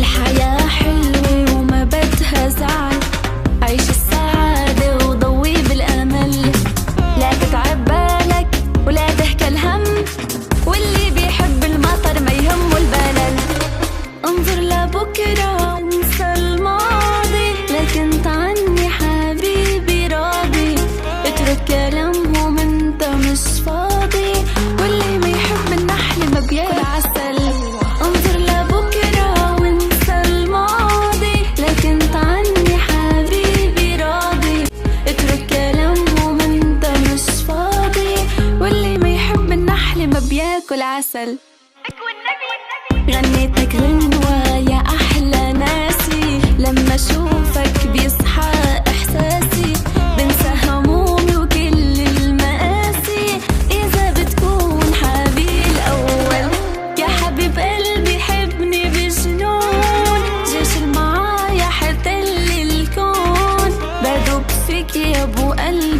الحياة حلوة وما بدها زعل، عيش السعادة وضوي بالأمل، لا تتعب بالك ولا تحكي الهم، واللي بيحب المطر ما يهمه البلل. انظر لبكرة وانسى الماضي، لكن عني حبيبي راضي، اترك كلامهم انت مش فاضي، واللي ما يحب النحل ما بياكل عسل. انظر لبكرة وانسى الماضي، لكن عني حبيبي راضي، اترك كلامهم انت مش فاضي، واللي ما يحب النحل ما بياكل عسل. غنيتك غنوة يا أحلى ناسي، لما أشوفك بيصحى إحساسي، بنسى همومي وكل المآسي، إذا بتكون حبيبي الأول. يا حبيب قلبي حبني بجنون، جيش معايا حتل الكون، بدوب فيك يا أبو قلبي